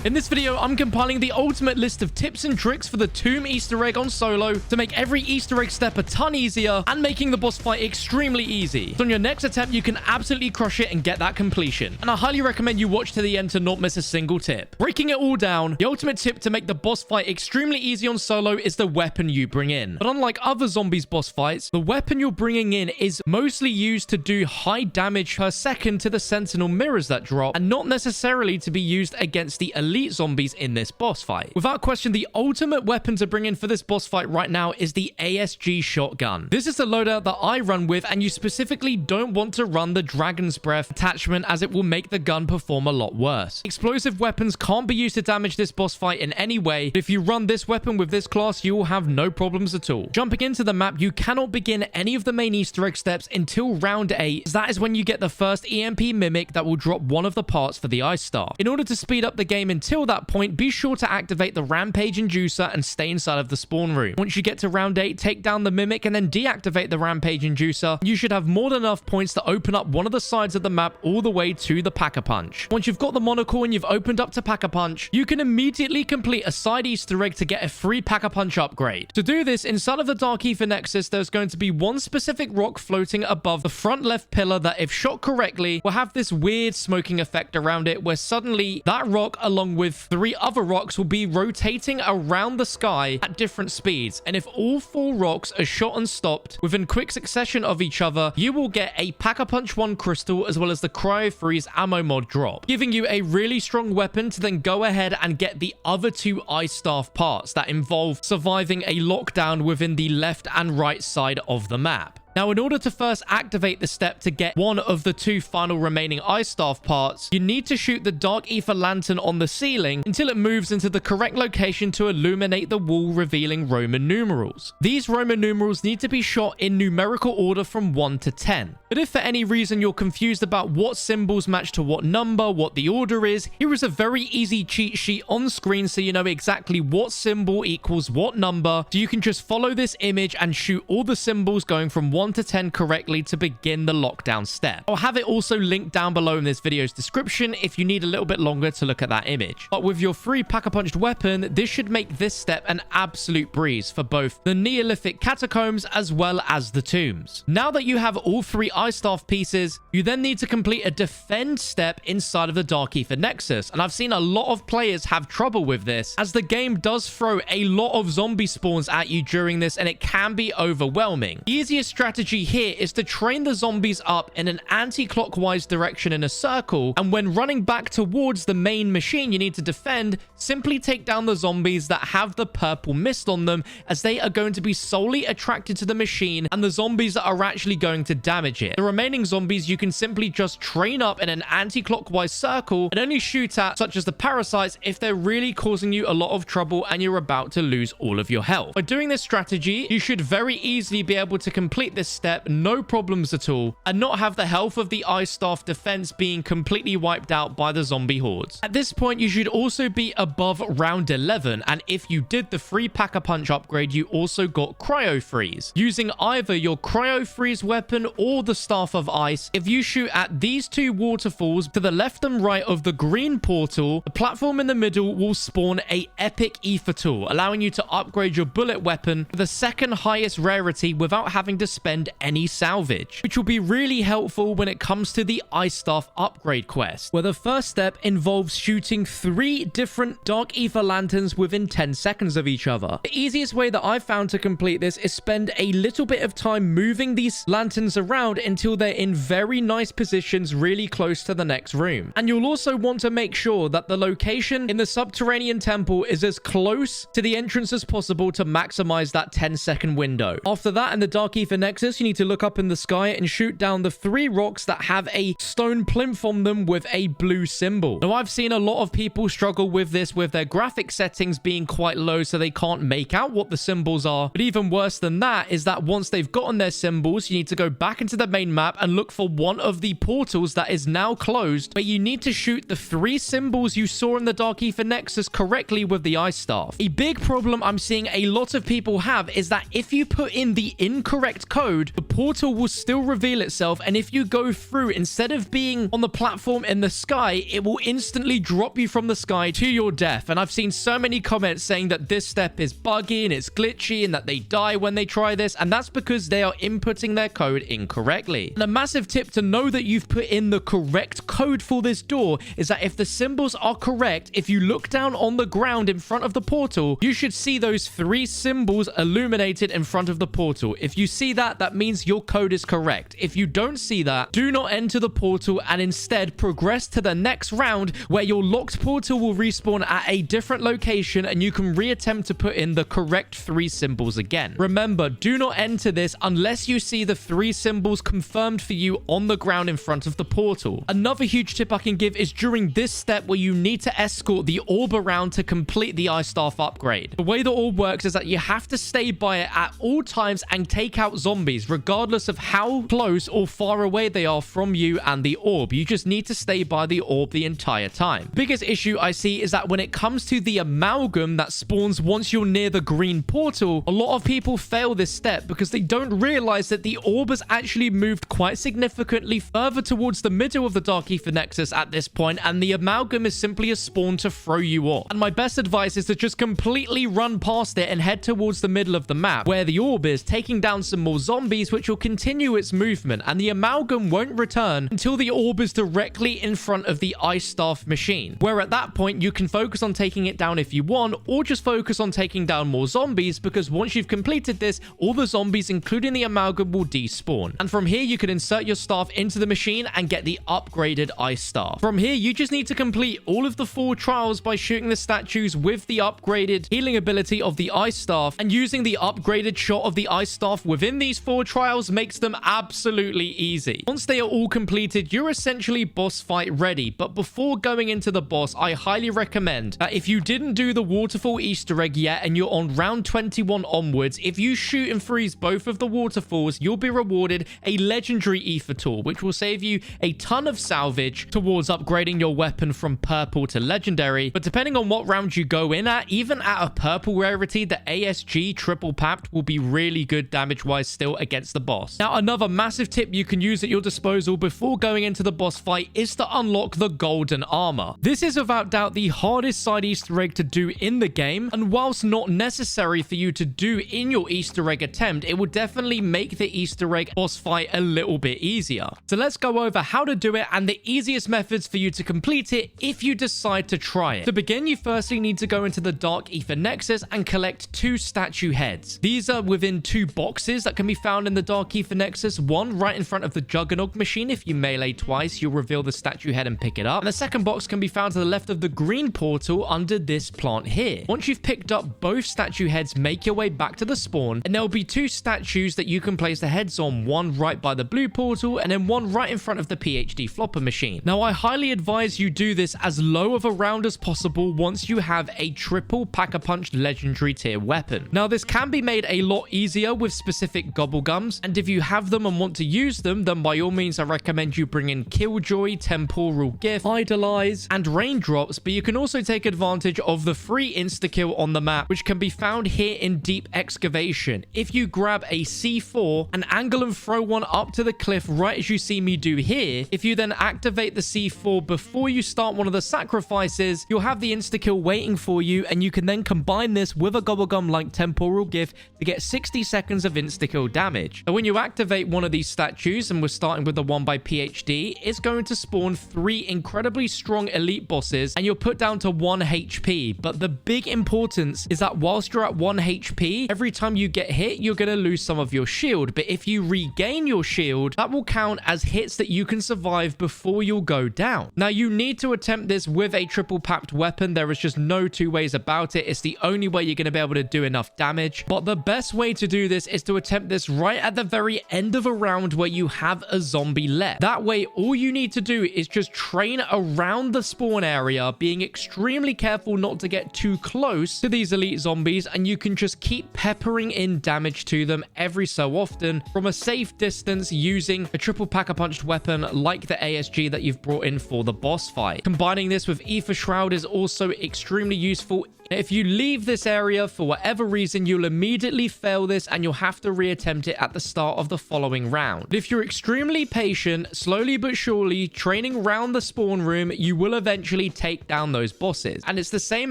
In this video, I'm compiling the ultimate list of tips and tricks for the Tomb Easter egg on solo to make every Easter egg step a ton easier and making the boss fight extremely easy. So on your next attempt, you can absolutely crush it and get that completion. And I highly recommend you watch to the end to not miss a single tip. Breaking it all down, the ultimate tip to make the boss fight extremely easy on solo is the weapon you bring in. But unlike other zombies boss fights, the weapon you're bringing in is mostly used to do high damage per second to the sentinel mirrors that drop, and not necessarily to be used against the elite zombies in this boss fight. Without question, the ultimate weapon to bring in for this boss fight right now is the ASG shotgun. This is the loadout that I run with, and you specifically don't want to run the Dragon's Breath attachment as it will make the gun perform a lot worse. Explosive weapons can't be used to damage this boss fight in any way, but if you run this weapon with this class, you will have no problems at all. Jumping into the map, you cannot begin any of the main Easter egg steps until round 8, as that is when you get the first EMP mimic that will drop one of the parts for the ice staff. In order to speed up the game until that point, be sure to activate the rampage inducer and stay inside of the spawn room. Once you get to round 8, take down the mimic and then deactivate the rampage inducer. You should have more than enough points to open up one of the sides of the map all the way to the Pack-a-Punch. Once you've got the monocle and you've opened up to Pack-a-Punch, you can immediately complete a side Easter egg to get a free Pack-a-Punch upgrade. To do this, inside of the Dark Ether Nexus, there's going to be one specific rock floating above the front left pillar that, if shot correctly, will have this weird smoking effect around it, where suddenly that rock, along with 3 other rocks, will be rotating around the sky at different speeds. And if all 4 rocks are shot and stopped within quick succession of each other, you will get a Pack-a-Punch 1 crystal as well as the Cryo Freeze ammo mod drop, giving you a really strong weapon to then go ahead and get the other 2 ice staff parts that involve surviving a lockdown within the left and right side of the map. Now, in order to first activate the step to get one of the 2 final remaining ice staff parts, you need to shoot the Dark Ether lantern on the ceiling until it moves into the correct location to illuminate the wall, revealing Roman numerals. These Roman numerals need to be shot in numerical order from 1 to 10. But if for any reason you're confused about what symbols match to what number, what the order is, here is a very easy cheat sheet on screen so you know exactly what symbol equals what number, so you can just follow this image and shoot all the symbols going from 1 to 10 correctly to begin the lockdown step. I'll have it also linked down below in this video's description if you need a little bit longer to look at that image. But with your free Pack-a-Punched weapon, this should make this step an absolute breeze for both the Neolithic catacombs as well as the tombs. Now that you have all 3 ice staff pieces, you then need to complete a defend step inside of the Dark Ether Nexus, and I've seen a lot of players have trouble with this, as the game does throw a lot of zombie spawns at you during this, and it can be overwhelming. The easiest strategy here is to train the zombies up in an anti-clockwise direction in a circle, and when running back towards the main machine you need to defend, simply take down the zombies that have the purple mist on them, as they are going to be solely attracted to the machine and the zombies that are actually going to damage it. The remaining zombies you can simply just train up in an anti-clockwise circle and only shoot at, such as the parasites, if they're really causing you a lot of trouble and you're about to lose all of your health. By doing this strategy, you should very easily be able to complete this step, no problems at all, and not have the health of the ice staff defense being completely wiped out by the zombie hordes. At this point, you should also be above round 11, and if you did the free Pack-a-Punch upgrade, you also got Cryo Freeze. Using either your Cryo Freeze weapon or the Staff of Ice, if you shoot at these 2 waterfalls to the left and right of the green portal, the platform in the middle will spawn a epic ether tool, allowing you to upgrade your bullet weapon to the 2nd highest rarity without having to spend any salvage, which will be really helpful when it comes to the ice staff upgrade quest, where the first step involves shooting 3 different Dark Ether lanterns within 10 seconds of each other. The easiest way that I've found to complete this is spend a little bit of time moving these lanterns around until they're in very nice positions really close to the next room. And you'll also want to make sure that the location in the subterranean temple is as close to the entrance as possible to maximize that 10-second window. After that, in the Dark Ether Nexus, you need to look up in the sky and shoot down the 3 rocks that have a stone plinth on them with a blue symbol. Now, I've seen a lot of people struggle with this, with their graphic settings being quite low so they can't make out what the symbols are. But even worse than that is that once they've gotten their symbols, you need to go back into the main map and look for one of the portals that is now closed, but you need to shoot the 3 symbols you saw in the Dark Ether Nexus correctly with the ice staff. A big problem I'm seeing a lot of people have is that if you put in the incorrect code, code, the portal will still reveal itself, and if you go through, instead of being on the platform in the sky, it will instantly drop you from the sky to your death. And I've seen so many comments saying that this step is buggy and it's glitchy and that they die when they try this, and that's because they are inputting their code incorrectly. And a massive tip to know that you've put in the correct code for this door is that if the symbols are correct, if you look down on the ground in front of the portal, you should see those 3 symbols illuminated in front of the portal. If you see that, that means your code is correct. If you don't see that, do not enter the portal and instead progress to the next round where your locked portal will respawn at a different location and you can reattempt to put in the correct 3 symbols again. Remember, do not enter this unless you see the 3 symbols confirmed for you on the ground in front of the portal. Another huge tip I can give is during this step where you need to escort the orb around to complete the ice staff upgrade. The way the orb works is that you have to stay by it at all times and take out zombies regardless of how close or far away they are from you and the orb. You just need to stay by the orb the entire time. Biggest issue I see is that when it comes to the amalgam that spawns once you're near the green portal, a lot of people fail this step because they don't realize that the orb has actually moved quite significantly further towards the middle of the Dark Ether Nexus at this point, and the amalgam is simply a spawn to throw you off. And my best advice is to just completely run past it and head towards the middle of the map where the orb is, taking down some more zombies, which will continue its movement, and the amalgam won't return until the orb is directly in front of the ice staff machine, where at that point you can focus on taking it down if you want, or just focus on taking down more zombies, because once you've completed this, all the zombies including the amalgam will despawn. And from here you can insert your staff into the machine and get the upgraded ice staff. From here you just need to complete all of the 4 trials by shooting the statues with the upgraded healing ability of the ice staff, and using the upgraded shot of the ice staff within these 4 trials makes them absolutely easy. Once they are all completed, you're essentially boss fight ready. But before going into the boss, I highly recommend that if you didn't do the waterfall Easter egg yet and you're on round 21 onwards, if you shoot and freeze both of the waterfalls, you'll be rewarded a legendary ether tool, which will save you a ton of salvage towards upgrading your weapon from purple to legendary. But depending on what round you go in at, even at a purple rarity, the ASG triple pact will be really good damage wise still against the boss. Now, another massive tip you can use at your disposal before going into the boss fight is to unlock the golden armor. This is without doubt the hardest side Easter egg to do in the game, and whilst not necessary for you to do in your Easter egg attempt, it will definitely make the Easter egg boss fight a little bit easier. So let's go over how to do it and the easiest methods for you to complete it if you decide to try it. To begin, you firstly need to go into the Dark Ether Nexus and collect 2 statue heads. These are within 2 boxes that can be found in the Dark Ether Nexus. One right in front of the Juggernog machine. If you melee twice, you'll reveal the statue head and pick it up. And the second box can be found to the left of the green portal under this plant here. Once you've picked up both statue heads, make your way back to the spawn, and there will be 2 statues that you can place the heads on, one right by the blue portal and then one right in front of the PhD flopper machine. Now, I highly advise you do this as low of a round as possible once you have a triple pack-a-punch legendary tier weapon. Now, this can be made a lot easier with specific gobblegums, and if you have them and want to use them, then by all means I recommend you bring in Killjoy, Temporal Gift, Idolize, and Raindrops, but you can also take advantage of the free insta-kill on the map, which can be found here in Deep Excavation. If you grab a C4 and angle and throw one up to the cliff right as you see me do here, if you then activate the C4 before you start one of the sacrifices, you'll have the insta-kill waiting for you, and you can then combine this with a gobblegum like Temporal Gift to get 60 seconds of insta-kill damage. And when you activate one of these statues, and we're starting with the one by PhD, it's going to spawn 3 incredibly strong elite bosses, and you're put down to 1 HP. But the big importance is that whilst you're at 1 HP, every time you get hit, you're going to lose some of your shield. But if you regain your shield, that will count as hits that you can survive before you'll go down. Now, you need to attempt this with a triple packed weapon. There is just no 2 ways about it. It's the only way you're going to be able to do enough damage. But the best way to do this is to attempt this right at the very end of a round where you have a zombie left. That way, all you need to do is just train around the spawn area, being extremely careful not to get too close to these elite zombies, and you can just keep peppering in damage to them every so often from a safe distance using a triple pack-a-punched weapon like the ASG that you've brought in for the boss fight. Combining this with Ether Shroud is also extremely useful. If you leave this area for whatever reason, you'll immediately fail this and you'll have to reattempt attempt it at the start of the following round. But if you're extremely patient, slowly but surely training around the spawn room, you will eventually take down those bosses. And it's the same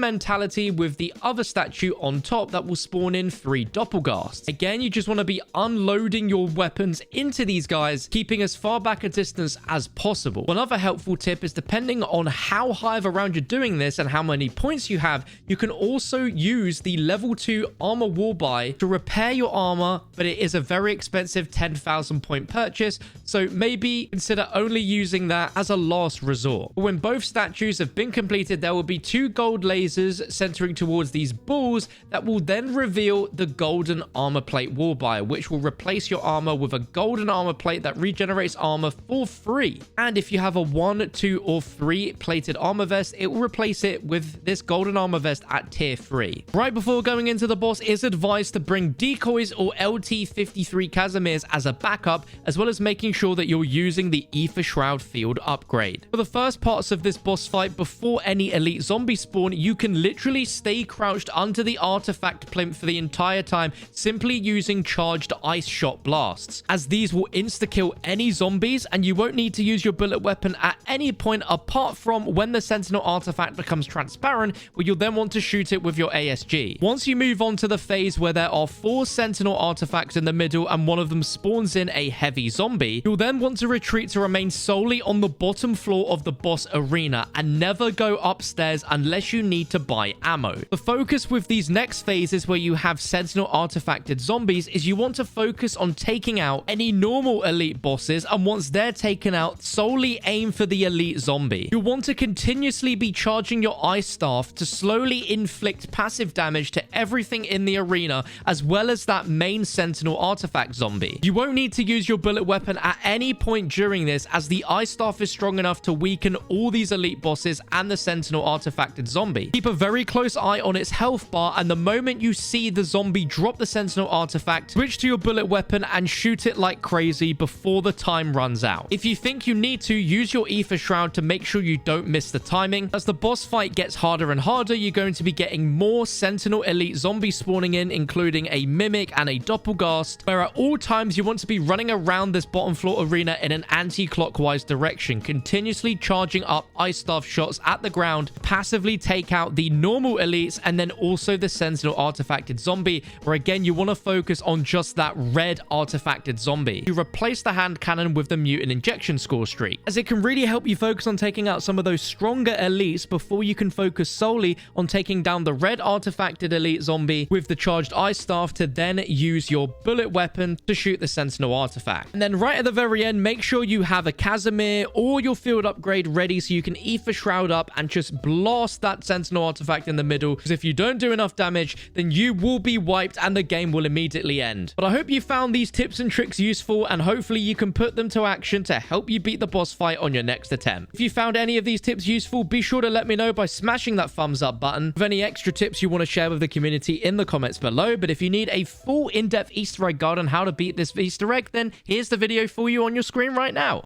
mentality with the other statue on top that will spawn in 3 doppelghasts. Again, you just want to be unloading your weapons into these guys, keeping as far back a distance as possible. One other helpful tip is, depending on how high of a round you're doing this and how many points you have, you can also use the level 2 armor war buy to repair your armor, but it is a very expensive 10,000 point purchase, so maybe consider only using that as a last resort. But when both statues have been completed, there will be 2 gold lasers centering towards these balls that will then reveal the golden armor plate war buy, which will replace your armor with a golden armor plate that regenerates armor for free. And if you have a 1, 2, or 3 plated armor vest, it will replace it with this golden armor vest at tier 3. Right before going into the boss, it's advised to bring decoys or LT-53 Casimirs as a backup, as well as making sure that you're using the Ether Shroud field upgrade. For the first parts of this boss fight, before any elite zombies spawn, you can literally stay crouched under the artifact plinth for the entire time, simply using charged ice shot blasts, as these will insta-kill any zombies, and you won't need to use your bullet weapon at any point apart from when the sentinel artifact becomes transparent, where you'll then want to shoot it with your ASG. Once you move on to the phase where there are 4 sentinel artifacts in the middle and one of them spawns in a heavy zombie, you'll then want to retreat to remain solely on the bottom floor of the boss arena and never go upstairs unless you need to buy ammo. The focus with these next phases where you have sentinel artifacted zombies is you want to focus on taking out any normal elite bosses, and once they're taken out, solely aim for the elite zombie. You'll want to continuously be charging your ice staff to slowly inflict passive damage to everything in the arena, as well as that main sentinel artifact zombie. You won't need to use your bullet weapon at any point during this, as the ice staff is strong enough to weaken all these elite bosses and the sentinel artifacted zombie. Keep a very close eye on its health bar, and the moment you see the zombie drop the sentinel artifact, switch to your bullet weapon and shoot it like crazy before the time runs out. If you think you need to, use your Ether Shroud to make sure you don't miss the timing. As the boss fight gets harder and harder, you're going to be getting more sentinel elite zombies spawning in, including a mimic and a doppelgast, where at all times you want to be running around this bottom floor arena in an anti-clockwise direction, continuously charging up ice staff shots at the ground, passively take out the normal elites and then also the sentinel artifacted zombie, where again you want to focus on just that red artifacted zombie. You replace the hand cannon with the mutant injection score streak, as it can really help you focus on taking out some of those stronger elites before you can focus solely on taking down the red artifacted elite zombie with the charged ice staff to then use your bullet weapon to shoot the sentinel artifact. And then right at the very end, make sure you have a Casimir or your field upgrade ready so you can Ether Shroud up and just blast that sentinel artifact in the middle, because if you don't do enough damage, then you will be wiped and the game will immediately end. But I hope you found these tips and tricks useful, and hopefully you can put them to action to help you beat the boss fight on your next attempt. If you found any of these tips useful, be sure to let me know by smashing that thumbs up button. With any extra tips you want to share with the community in the comments below. But if you need a full in-depth Easter egg guide on how to beat this Easter egg, then here's the video for you on your screen right now.